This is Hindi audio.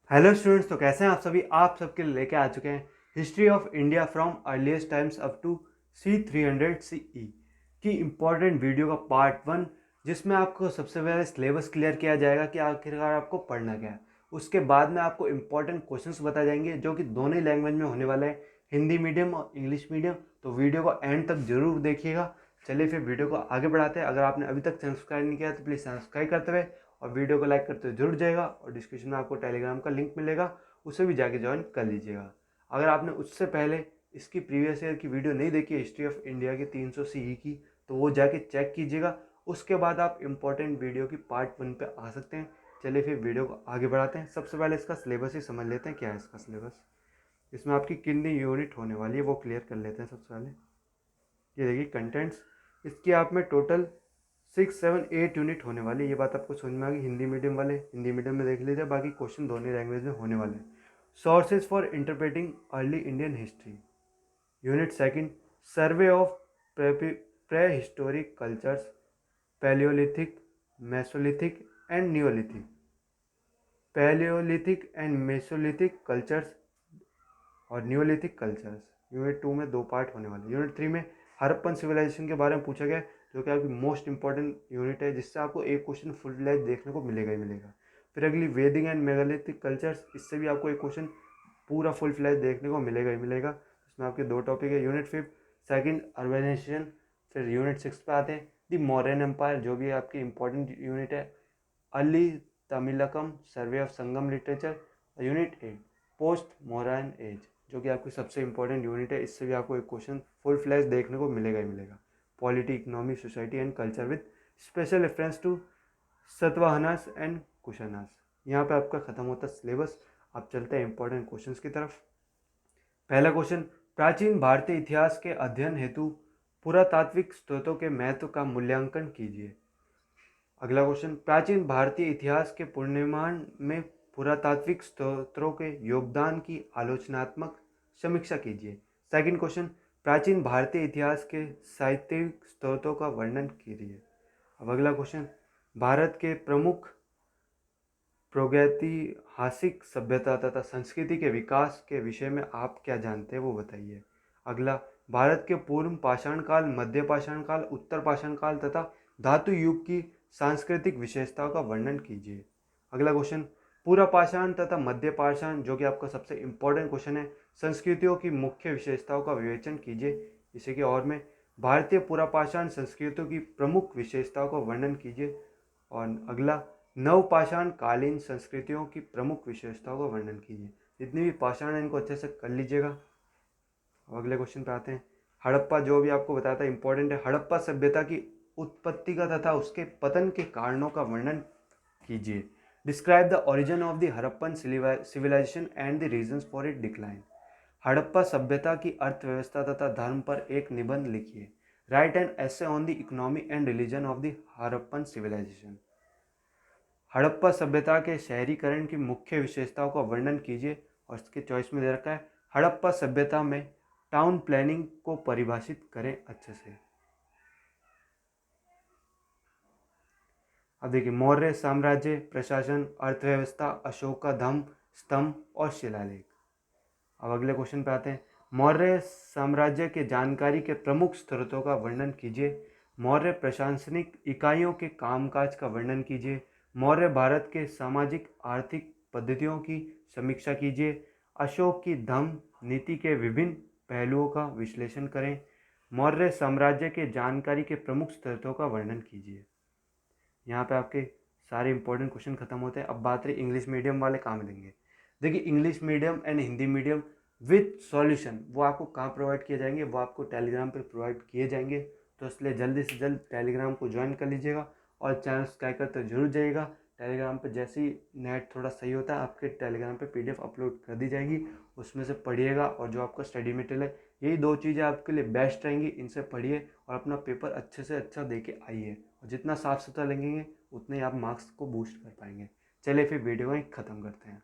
हेलो स्टूडेंट्स, तो कैसे हैं आप सभी। आप सबके लिए लेके आ चुके हैं history of India from earliest times up to C300 CE की इम्पॉर्टेंट वीडियो का पार्ट 1, जिसमें आपको सबसे पहले सिलेबस क्लियर किया जाएगा कि आखिरकार आपको पढ़ना क्या है। उसके बाद में आपको इम्पॉर्टेंट क्वेश्चंस बताए जाएंगे जो कि दोनों ही लैंग्वेज में होने वाले हैं, हिंदी मीडियम और इंग्लिश मीडियम। तो वीडियो को एंड तक जरूर देखिएगा। चलिए फिर वीडियो को आगे बढ़ाते हैं। अगर आपने अभी तक सब्सक्राइब नहीं किया तो प्लीज़ सब्सक्राइब करते हुए और वीडियो को लाइक करते हुए जरूर जाएगा। और डिस्क्रिप्शन में आपको टेलीग्राम का लिंक मिलेगा, उसे भी जाके ज्वाइन कर लीजिएगा। अगर आपने उससे पहले इसकी प्रीवियस ईयर की वीडियो नहीं देखी, हिस्ट्री ऑफ इंडिया की 300 CE की, तो वो जाके चेक कीजिएगा। उसके बाद आप इम्पोर्टेंट वीडियो की पार्ट 1 पे आ सकते हैं। चलिए फिर वीडियो को आगे बढ़ाते हैं। सबसे पहले इसका सिलेबस ही समझ लेते हैं, क्या है इसका सिलेबस। इसमें आपकी कितनी यूनिट होने वाली है वो क्लियर कर लेते हैं सबसे पहले। ये देखिए कंटेंट्स, इसकी आप में टोटल 6, 7, 8 यूनिट होने वाली है। ये बात आपको समझ में आ गई। हिंदी मीडियम वाले हिंदी मीडियम में देख लीजिए, बाकी क्वेश्चन दोनों लैंग्वेज में होने वाले हैं। Sources for interpreting early Indian history. Unit second, survey of prehistoric cultures, palaeolithic, mesolithic and neolithic. Palaeolithic and mesolithic cultures और न्यूलिथिक कल्चर्स। यूनिट 2 में 2 पार्ट होने वाले। यूनिट 3 में हड़प्पन सिविलाइजेशन के बारे में पूछा गया, जो कि आपकी मोस्ट इंपॉर्टेंट यूनिट है, जिससे आपको एक क्वेश्चन फुल फ्लैज देखने को मिलेगा ही मिलेगा। फिर अगली वेदिक एंड मेगालिथिक कल्चर्स, इससे भी आपको एक क्वेश्चन पूरा फुल फ्लैज देखने को मिलेगा ही मिलेगा। इसमें आपके 2 टॉपिक है। Unit 5 second urbanisation. फिर यूनिट 6 पे आते हैं दी मौर्यन एम्पायर, जो भी आपकी इंपॉर्टेंट यूनिट है। Early Tamilakam, survey of Sangam literature. Unit 8 post modern age, जो कि आपकी सबसे इंपॉर्टेंट यूनिट है। इससे भी आपको एक क्वेश्चन फुल फ्लैश देखने को मिलेगा ही मिलेगा। Polity, economy, society and culture with special reference to Satavahanas and Kushanas. यहाँ पे आपका खत्म होता है सिलेबस। आप चलते हैं इंपॉर्टेंट क्वेश्चंस की तरफ। पहला क्वेश्चन, प्राचीन भारतीय इतिहास के अध्ययन हेतु पुरातात्विक स्रोतों के महत्व का मूल्यांकन कीजिए। अगला क्वेश्चन, प्राचीन भारतीय इतिहास के पुनर्निर्माण में पुरातात्विक स्रोतों के योगदान की आलोचनात्मक समीक्षा कीजिए। सेकंड क्वेश्चन, प्राचीन भारतीय इतिहास के साहित्यिक स्रोतों का वर्णन कीजिए। अब अगला क्वेश्चन, भारत के प्रमुख प्रागैतिहासिक सभ्यता तथा संस्कृति के विकास के विषय में आप क्या जानते हैं वो बताइए। अगला, भारत के पूर्व पाषाण काल, मध्य पाषाण काल, उत्तर पाषाण काल तथा धातु युग की सांस्कृतिक विशेषताओं का वर्णन कीजिए। अगला क्वेश्चन, पूर्व पाषाण तथा मध्य पाषाण, जो कि आपका सबसे इंपॉर्टेंट क्वेश्चन है, संस्कृतियों की मुख्य विशेषताओं का विवेचन कीजिए। इसी के और में भारतीय पुरापाषाण संस्कृतियों की प्रमुख विशेषताओं का वर्णन कीजिए। और अगला, नवपाषाण कालीन संस्कृतियों की प्रमुख विशेषताओं का वर्णन कीजिए। जितनी भी पाषाण है इनको अच्छे से कर लीजिएगा। अब अगले क्वेश्चन पे आते हैं। हड़प्पा, जो भी आपको बताया था इंपॉर्टेंट है। हड़प्पा सभ्यता की उत्पत्ति का तथा उसके पतन के कारणों का वर्णन कीजिए। Describe the origin of the Harappan civilisation and the reasons for it decline. Harappa सभ्यता की अर्थव्यवस्था तथा धर्म पर एक निबंध लिखिए। Write an essay on the economy and religion of the Harappan civilisation. Harappa सभ्यता के शहरीकरण की मुख्य विशेषताओं का वर्णन कीजिए। और इसके चॉइस में दे रखा है, हड़प्पा सभ्यता में टाउन प्लानिंग को परिभाषित करें अच्छे से। अब देखिए, मौर्य साम्राज्य, प्रशासन, अर्थव्यवस्था, अशोक का धम्म, स्तंभ और शिलालेख। अब अगले क्वेश्चन पे आते हैं। मौर्य साम्राज्य के जानकारी के प्रमुख स्रोतों का वर्णन कीजिए। मौर्य प्रशासनिक इकाइयों के कामकाज का वर्णन कीजिए। मौर्य भारत के सामाजिक आर्थिक पद्धतियों की समीक्षा कीजिए। अशोक की धम्म नीति के विभिन्न पहलुओं का विश्लेषण करें। मौर्य साम्राज्य के जानकारी के प्रमुख स्रोतों का वर्णन कीजिए। यहाँ पे आपके सारे इंपॉर्टेंट क्वेश्चन खत्म होते हैं। अब बात रही इंग्लिश मीडियम वाले कहाँ मिलेंगे। देखिए, English medium and Hindi medium with solution वो आपको कहाँ प्रोवाइड किए जाएंगे, वो आपको टेलीग्राम पे प्रोवाइड किए जाएंगे। तो इसलिए जल्दी से जल्द टेलीग्राम को ज्वाइन कर लीजिएगा और चैनल सब्सक्राइब करते जरूर जाइएगा। टेलीग्राम पे जैसे ही नेट थोड़ा सही होता है, आपके टेलीग्राम पे PDF अपलोड कर दी जाएगी। उसमें से पढ़िएगा और जो आपका स्टडी मटेरियल है, यही 2 चीज़ें आपके लिए बेस्ट रहेंगी। इनसे पढ़िए और अपना पेपर अच्छे से अच्छा दे के आइए। और जितना साफ सुथरा लगेंगे उतने ही आप मार्क्स को बूस्ट कर पाएंगे। चलिए फिर वीडियो को ख़त्म करते हैं।